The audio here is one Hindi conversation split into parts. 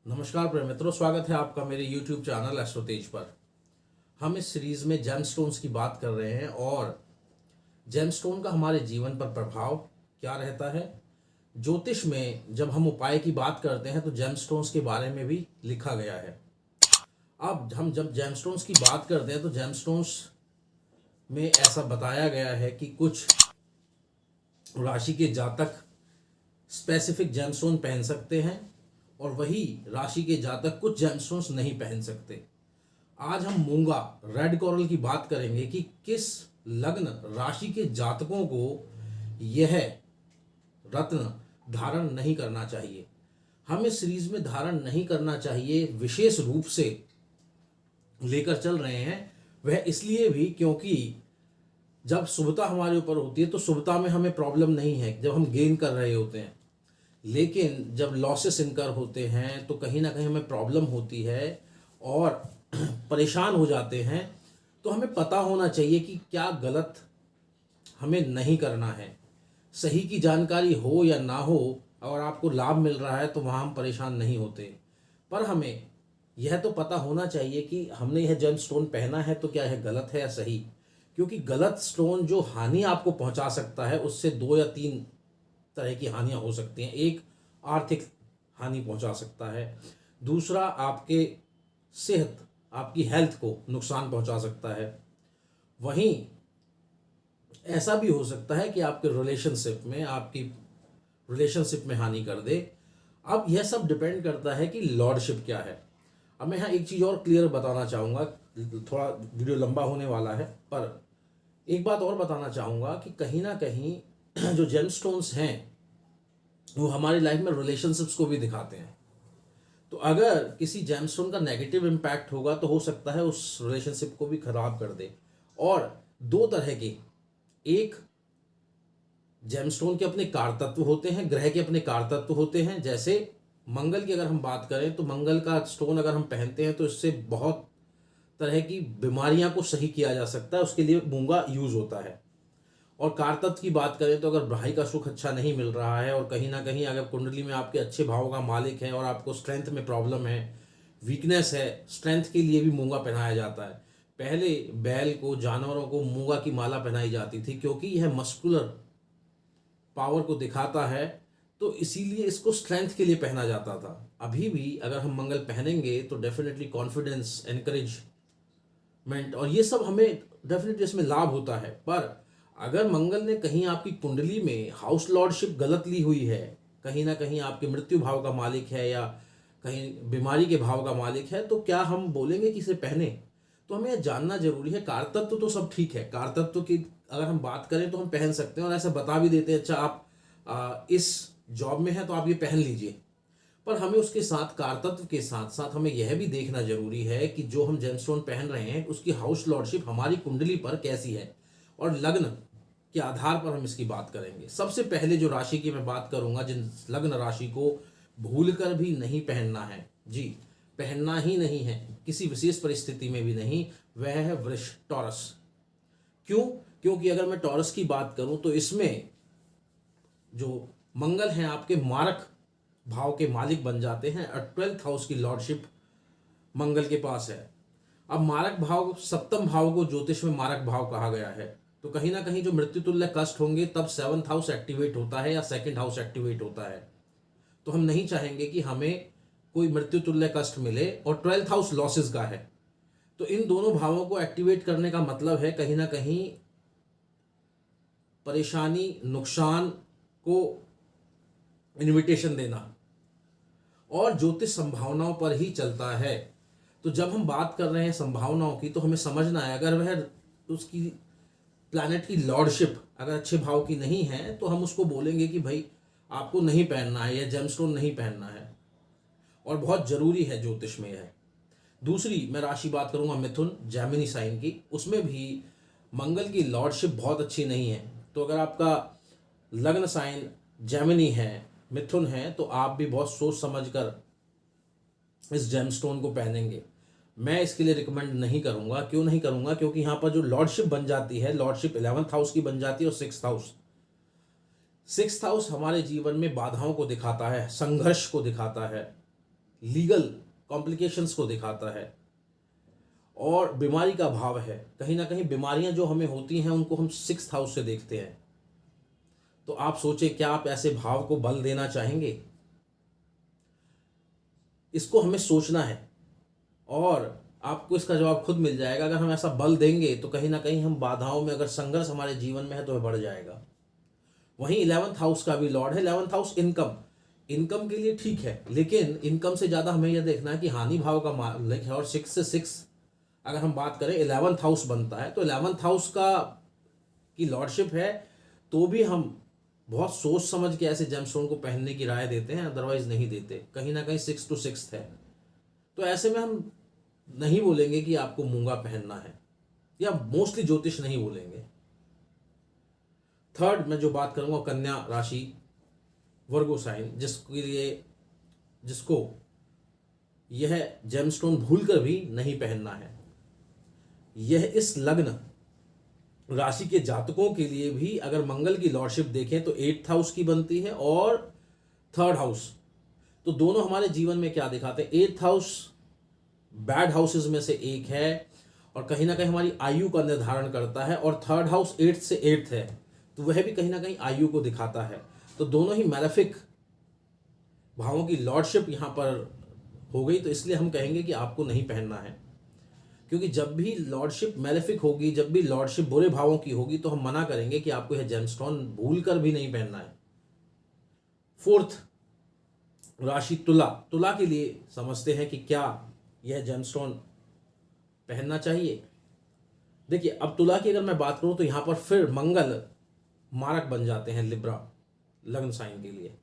नमस्कार प्रिय मित्रों, स्वागत है आपका मेरे YouTube चैनल एस्ट्रो तेज पर। हम इस सीरीज में जेमस्टोन्स की बात कर रहे हैं और जेमस्टोन का हमारे जीवन पर प्रभाव क्या रहता है। ज्योतिष में जब हम उपाय की बात करते हैं तो जेमस्टोन्स के बारे में भी लिखा गया है। अब हम जब जेमस्टोन्स की बात करते हैं तो जेमस्टोन्स में ऐसा बताया गया है कि कुछ राशि के जातक स्पेसिफिक जेमस्टोन पहन सकते हैं और वही राशि के जातक कुछ जेमस्टोन्स नहीं पहन सकते। आज हम मूंगा रेड कोरल की बात करेंगे कि किस लग्न राशि के जातकों को यह रत्न धारण नहीं करना चाहिए। हम इस सीरीज में धारण नहीं करना चाहिए विशेष रूप से लेकर चल रहे हैं। वह इसलिए भी क्योंकि जब शुभता हमारे ऊपर होती है तो शुभता में हमें प्रॉब्लम नहीं है जब हम गेन कर रहे होते हैं, लेकिन जब लॉसेस इनकर होते हैं तो कहीं ना कहीं हमें प्रॉब्लम होती है और परेशान हो जाते हैं। तो हमें पता होना चाहिए कि क्या गलत हमें नहीं करना है। सही की जानकारी हो या ना हो, और आपको लाभ मिल रहा है तो वहाँ हम परेशान नहीं होते, पर हमें यह तो पता होना चाहिए कि हमने यह जेम स्टोन पहना है तो क्या यह गलत है या सही। क्योंकि गलत स्टोन जो हानि आपको पहुंचा सकता है उससे 2 या 3 तरह की हानियां हो सकती हैं। एक, आर्थिक हानि पहुंचा सकता है। दूसरा, आपके सेहत, आपकी हेल्थ को नुकसान पहुंचा सकता है। वहीं ऐसा भी हो सकता है कि आपके रिलेशनशिप में हानि कर दे। अब यह सब डिपेंड करता है कि लॉर्डशिप क्या है। अब मैं यहाँ एक चीज़ और क्लियर बताना चाहूँगा, थोड़ा वीडियो लंबा होने वाला है, पर एक बात और बताना चाहूँगा कि कहीं ना कहीं जो जेमस्टोन्स हैं वो हमारी लाइफ में रिलेशनशिप्स को भी दिखाते हैं। तो अगर किसी जेमस्टोन का नेगेटिव इम्पैक्ट होगा तो हो सकता है उस रिलेशनशिप को भी खराब कर दे। और 2 तरह के, एक जेमस्टोन के अपने कारतत्व होते हैं, ग्रह के अपने कारतत्व होते हैं। जैसे मंगल की अगर हम बात करें तो मंगल का स्टोन अगर हम पहनते हैं तो इससे बहुत तरह की बीमारियां को सही किया जा सकता है, उसके लिए मूंगा यूज होता है। और कारतत्व की बात करें तो अगर भाई का सुख अच्छा नहीं मिल रहा है और कहीं ना कहीं अगर कुंडली में आपके अच्छे भाव का मालिक है और आपको स्ट्रेंथ में प्रॉब्लम है, वीकनेस है, स्ट्रेंथ के लिए भी मूंगा पहनाया जाता है। पहले बैल को, जानवरों को मूंगा की माला पहनाई जाती थी क्योंकि यह मस्कुलर पावर को दिखाता है, तो इसीलिए इसको स्ट्रेंथ के लिए पहना जाता था। अभी भी अगर हम मंगल पहनेंगे तो डेफिनेटली कॉन्फिडेंस, एनकरेजमेंट और ये सब हमें डेफिनेटली इसमें लाभ होता है। पर अगर मंगल ने कहीं आपकी कुंडली में हाउस लॉर्डशिप गलत ली हुई है, कहीं ना कहीं आपके मृत्यु भाव का मालिक है या कहीं बीमारी के भाव का मालिक है, तो क्या हम बोलेंगे कि इसे पहने? तो हमें यह जानना जरूरी है। कारतत्व तो सब ठीक है, कारतत्व की अगर हम बात करें तो हम पहन सकते हैं और ऐसा बता भी देते हैं, अच्छा आप इस जॉब में हैं तो आप ये पहन लीजिए। पर हमें उसके साथ, कारतत्व के साथ साथ हमें यह भी देखना जरूरी है कि जो हम जेमस्टोन पहन रहे हैं उसकी हाउस लॉर्डशिप हमारी कुंडली पर कैसी है, और लग्न के आधार पर हम इसकी बात करेंगे। सबसे पहले जो राशि की मैं बात करूंगा, जिन लग्न राशि को भूलकर भी नहीं पहनना है, जी पहनना ही नहीं है किसी विशेष परिस्थिति में भी नहीं, वह है वृष, टॉरस। क्यों? क्योंकि अगर मैं टॉरस की बात करूं तो इसमें जो मंगल हैं आपके मारक भाव के मालिक बन जाते हैं और 12th हाउस की लॉर्डशिप मंगल के पास है। अब मारक भाव, सप्तम भाव को ज्योतिष में मारक भाव कहा गया है, तो कहीं ना कहीं जो मृत्यु तुल्य कष्ट होंगे तब 7th हाउस एक्टिवेट होता है या 2nd हाउस एक्टिवेट होता है। तो हम नहीं चाहेंगे कि हमें कोई मृत्यु तुल्य कष्ट मिले, और 12th हाउस लॉसेस का है। तो इन दोनों भावों को एक्टिवेट करने का मतलब है कहीं ना कहीं परेशानी, नुकसान को इनविटेशन देना, और ज्योतिष संभावनाओं पर ही चलता है। तो जब हम बात कर रहे हैं संभावनाओं की तो हमें समझना है, अगर वह उसकी प्लैनेट की लॉर्डशिप अगर अच्छे भाव की नहीं है तो हम उसको बोलेंगे कि भाई आपको नहीं पहनना है या जेमस्टोन नहीं पहनना है, और बहुत जरूरी है ज्योतिष में यह। दूसरी मैं राशि बात करूंगा मिथुन, जैमिनी साइन की। उसमें भी मंगल की लॉर्डशिप बहुत अच्छी नहीं है। तो अगर आपका लग्न साइन जैमिनी है, मिथुन है, तो आप भी बहुत सोच समझकर इस जेमस्टोन को पहनेंगे। मैं इसके लिए रिकमेंड नहीं करूंगा। क्यों नहीं करूंगा? क्योंकि यहाँ पर जो लॉर्डशिप बन जाती है, लॉर्डशिप 11th हाउस की बन जाती है और 6th हाउस हमारे जीवन में बाधाओं को दिखाता है, संघर्ष को दिखाता है, लीगल कॉम्प्लिकेशंस को दिखाता है, और बीमारी का भाव है। कहीं ना कहीं बीमारियां जो हमें होती हैं उनको हम 6th हाउस से देखते हैं। तो आप सोचें, क्या आप ऐसे भाव को बल देना चाहेंगे? इसको हमें सोचना है और आपको इसका जवाब खुद मिल जाएगा। अगर हम ऐसा बल देंगे तो कहीं ना कहीं हम बाधाओं में, अगर संघर्ष हमारे जीवन में है तो वह बढ़ जाएगा। वहीं 11th हाउस का भी लॉर्ड है। 11th हाउस इनकम के लिए ठीक है, लेकिन इनकम से ज़्यादा हमें यह देखना है कि हानि भाव का मालिक है। और 6 से 6 अगर हम बात करें 11th हाउस बनता है, तो 11th हाउस की लॉर्डशिप है, तो भी हम बहुत सोच समझ के ऐसे जेमस्टोन को पहनने की राय देते हैं, अदरवाइज नहीं देते। कहीं ना कहीं 6 to 6 है, तो ऐसे में हम नहीं बोलेंगे कि आपको मूंगा पहनना है, या मोस्टली ज्योतिष नहीं बोलेंगे। थर्ड मैं जो बात करूंगा, कन्या राशि, वर्गो साइन, जिसको यह जेमस्टोन भूलकर भी नहीं पहनना है। यह इस लग्न राशि के जातकों के लिए भी अगर मंगल की लॉर्डशिप देखें तो 8th हाउस की बनती है और 3rd हाउस। तो दोनों हमारे जीवन में क्या दिखाते हैं? 8th हाउस बैड हाउसेस में से एक है और कहीं ना कहीं हमारी आयु का निर्धारण करता है, और 3rd हाउस 8th से 8th है, तो वह भी कहीं ना कहीं आयु को दिखाता है। तो दोनों ही मैलेफिक भावों की लॉर्डशिप यहाँ पर हो गई, तो इसलिए हम कहेंगे कि आपको नहीं पहनना है। क्योंकि जब भी लॉर्डशिप मैलेफिक होगी, जब भी लॉर्डशिप बुरे भावों की होगी, तो हम मना करेंगे कि आपको यह जेमस्टोन भूल कर भी नहीं पहनना है। 4th राशि तुला के लिए समझते हैं कि क्या यह जेमस्टोन पहनना चाहिए। देखिए, अब तुला की अगर मैं बात करूं तो यहां पर फिर मंगल मारक बन जाते हैं लिब्रा लग्न साइन के लिए।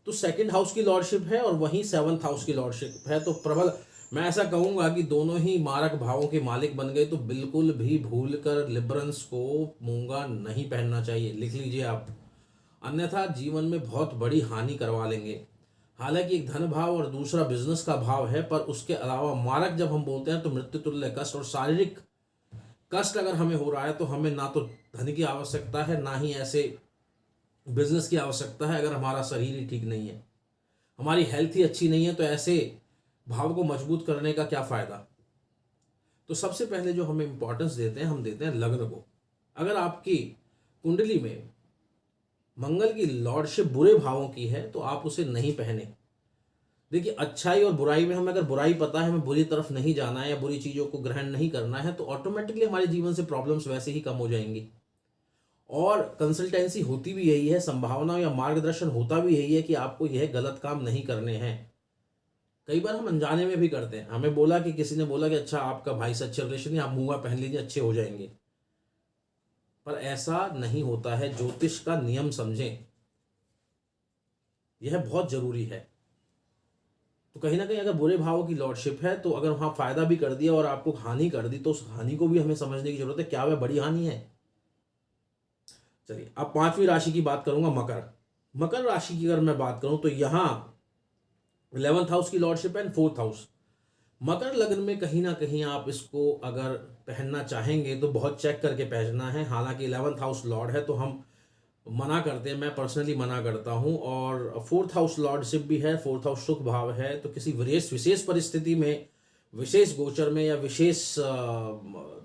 तो 2nd हाउस की लॉर्डशिप है और वहीं 7th हाउस की लॉर्डशिप है। तो प्रबल मैं ऐसा कहूंगा कि दोनों ही मारक भावों के मालिक बन गए, तो बिल्कुल भी भूलकर लिब्रंस को मूंगा नहीं पहनना चाहिए। लिख लीजिए आप, अन्यथा जीवन में बहुत बड़ी हानि करवा लेंगे। हालांकि एक धन भाव और दूसरा बिजनेस का भाव है, पर उसके अलावा मारक जब हम बोलते हैं तो मृत्यु तुल्य कष्ट और शारीरिक कष्ट अगर हमें हो रहा है, तो हमें ना तो धन की आवश्यकता है, ना ही ऐसे बिजनेस की आवश्यकता है। अगर हमारा शरीर ही ठीक नहीं है, हमारी हेल्थ ही अच्छी नहीं है, तो ऐसे भाव को मजबूत करने का क्या फायदा। तो सबसे पहले जो हमें इंपॉर्टेंस देते हैं, हम देते हैं लग्न को। अगर आपकी कुंडली में मंगल की लॉर्डशिप बुरे भावों की है तो आप उसे नहीं पहने। देखिए, अच्छाई और बुराई में हमें अगर बुराई पता है, हमें बुरी तरफ नहीं जाना है या बुरी चीज़ों को ग्रहण नहीं करना है, तो ऑटोमेटिकली हमारे जीवन से प्रॉब्लम्स वैसे ही कम हो जाएंगी। और कंसल्टेंसी होती भी यही है, संभावना या मार्गदर्शन होता भी यही है कि आपको यह गलत काम नहीं करने हैं। कई बार हम अनजाने में भी करते हैं। हमें बोला कि किसी ने बोला कि अच्छा आपका भाई से अच्छे रिलेशन है, आप मूंगा पहन लीजिए, अच्छे हो जाएंगे। पर ऐसा नहीं होता है। ज्योतिष का नियम समझें, यह बहुत जरूरी है। तो कहीं ना कहीं अगर बुरे भावों की लॉर्डशिप है, तो अगर वहां फायदा भी कर दिया और आपको हानि कर दी, तो उस हानि को भी हमें समझने की जरूरत है, क्या वह बड़ी हानि है। चलिए, अब 5वीं राशि की बात करूंगा, मकर राशि की अगर मैं बात करूं तो यहां 11th हाउस की लॉर्डशिप एंड 4th हाउस। मकर लग्न में कहीं ना कहीं आप इसको अगर पहनना चाहेंगे तो बहुत चेक करके पहनना है। हालांकि 11th हाउस लॉर्ड है तो हम मना करते हैं, मैं पर्सनली मना करता हूं। और 4th हाउस लॉर्डशिप भी है, 4th हाउस सुख भाव है, तो किसी विशेष परिस्थिति में, विशेष गोचर में या विशेष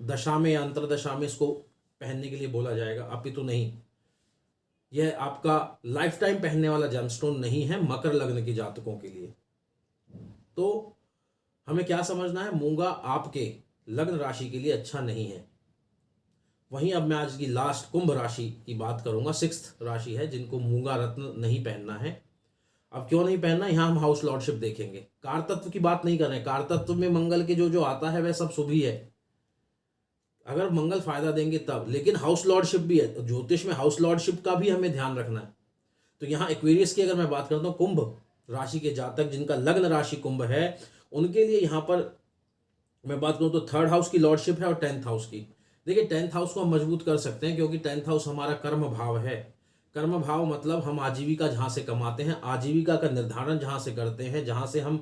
दशा में या अंतरदशा में इसको पहनने के लिए बोला जाएगा, अपितु नहीं। यह आपका लाइफ टाइम पहनने वाला जेमस्टोन नहीं है मकर लग्न के जातकों के लिए। तो हमें क्या समझना है, मूंगा आपके लग्न राशि के लिए अच्छा नहीं है। वहीं अब मैं आज की लास्ट कुंभ राशि की बात करूंगा। 6th राशि है जिनको मूंगा रत्न नहीं पहनना है। अब क्यों नहीं पहनना, यहां हम हाउस लॉर्डशिप देखेंगे। कार तत्व की बात नहीं कर रहे हैं। कार तत्व में मंगल के जो आता है वह सब शुभ ही है, अगर मंगल फायदा देंगे तब। लेकिन हाउस लॉर्डशिप भी है, तो ज्योतिष में हाउस लॉर्डशिप का भी हमें ध्यान रखना है। तो यहाँ एक्वेरियस की अगर मैं बात करता हूँ, कुंभ राशि के जातक जिनका लग्न राशि कुंभ है, उनके लिए यहाँ पर मैं बात करूँ तो 3rd हाउस की लॉर्डशिप है और 10th हाउस की। देखिए, 10th हाउस को हम मजबूत कर सकते हैं, क्योंकि 10th हाउस हमारा कर्म भाव है। कर्म भाव मतलब हम आजीविका जहाँ से कमाते हैं, आजीविका का निर्धारण जहाँ से करते हैं, जहाँ से हम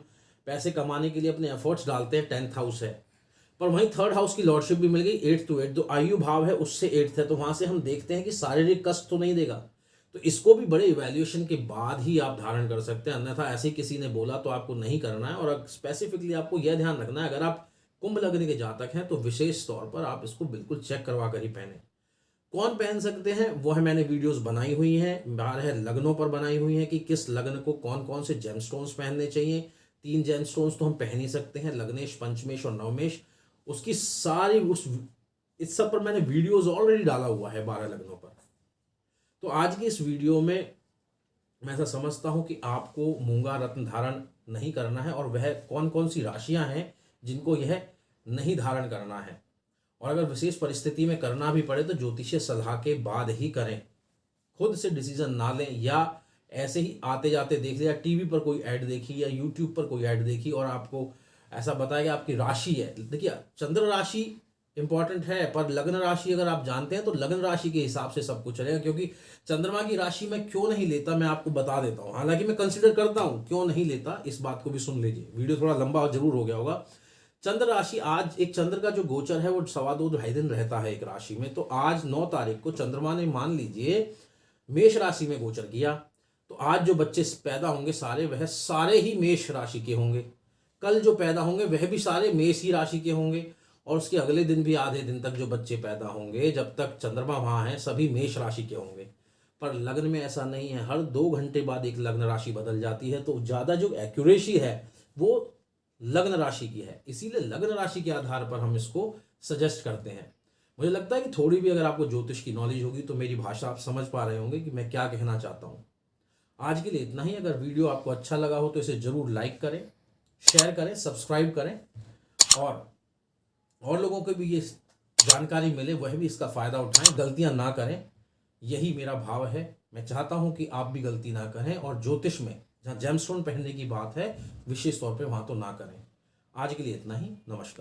पैसे कमाने के लिए अपने एफर्ट्स डालते हैं, 10th हाउस है। पर वहीं 3rd हाउस की लॉर्डशिप भी मिल गई, 8 to 8, जो आयु भाव है उससे 8th है। तो वहाँ से हम देखते हैं कि शारीरिक कष्ट तो नहीं देगा। तो इसको भी बड़े इवैल्यूएशन के बाद ही आप धारण कर सकते हैं, अन्यथा ऐसे ही किसी ने बोला तो आपको नहीं करना है। और स्पेसिफिकली आपको यह ध्यान रखना है, अगर आप कुंभ लग्न के जातक हैं तो विशेष तौर पर आप इसको बिल्कुल चेक करवा कर ही पहने। कौन पहन सकते हैं वो है, मैंने वीडियोस बनाई हुई हैं, 12 लग्नों पर बनाई हुई हैं कि किस लग्न को कौन कौन से जेमस्टोन्स पहनने चाहिए। 3 जेमस्टोन्स तो हम पहन ही सकते हैं, लग्नेश, पंचमेश और नवमेश। उसकी सारी इस सब पर मैंने वीडियोस ऑलरेडी डाला हुआ है 12 लग्नों पर। तो आज की इस वीडियो में मैं ऐसा समझता हूं कि आपको मूंगा रत्न धारण नहीं करना है, और वह कौन कौन सी राशियां हैं जिनको यह नहीं धारण करना है। और अगर विशेष परिस्थिति में करना भी पड़े तो ज्योतिषीय सलाह के बाद ही करें, खुद से डिसीजन ना लें, या ऐसे ही आते जाते देख लिया, टीवी पर कोई ऐड देखी या यूट्यूब पर कोई ऐड देखी और आपको ऐसा बताया कि आपकी राशि है। देखिए, चंद्र राशि इंपॉर्टेंट है, पर लग्न राशि अगर आप जानते हैं तो लग्न राशि के हिसाब से सब कुछ चलेगा। क्योंकि चंद्रमा की राशि मैं क्यों नहीं लेता मैं आपको बता देता हूँ, हालांकि मैं कंसिडर करता हूँ, क्यों नहीं लेता इस बात को भी सुन लीजिए। वीडियो थोड़ा लंबा जरूर हो गया होगा। चंद्र राशि, आज एक चंद्र का जो गोचर है वो 2.25 दिन रहता है एक राशि में। तो आज 9 तारीख को चंद्रमा ने मान लीजिए मेष राशि में गोचर किया, तो आज जो बच्चे पैदा होंगे वह सारे ही मेष राशि के होंगे। कल जो पैदा होंगे वह भी सारे मेष ही राशि के होंगे, और उसके अगले दिन भी आधे दिन तक जो बच्चे पैदा होंगे जब तक चंद्रमा वहां है सभी मेष राशि के होंगे। पर लग्न में ऐसा नहीं है, हर 2 घंटे बाद एक लग्न राशि बदल जाती है। तो ज़्यादा जो एक्यूरेसी है वो लग्न राशि की है, इसीलिए लग्न राशि के आधार पर हम इसको सजेस्ट करते हैं। मुझे लगता है कि थोड़ी भी अगर आपको ज्योतिष की नॉलेज होगी तो मेरी भाषा आप समझ पा रहे होंगे कि मैं क्या कहना चाहता हूँ। आज के लिए इतना ही। अगर वीडियो आपको अच्छा लगा हो तो इसे जरूर लाइक करें, शेयर करें, सब्सक्राइब करें, और लोगों को भी ये जानकारी मिले, वह भी इसका फ़ायदा उठाएं, गलतियां ना करें। यही मेरा भाव है। मैं चाहता हूं कि आप भी गलती ना करें, और ज्योतिष में जहाँ जेमस्टोन पहनने की बात है विशेष तौर पे वहां तो ना करें। आज के लिए इतना ही। नमस्कार।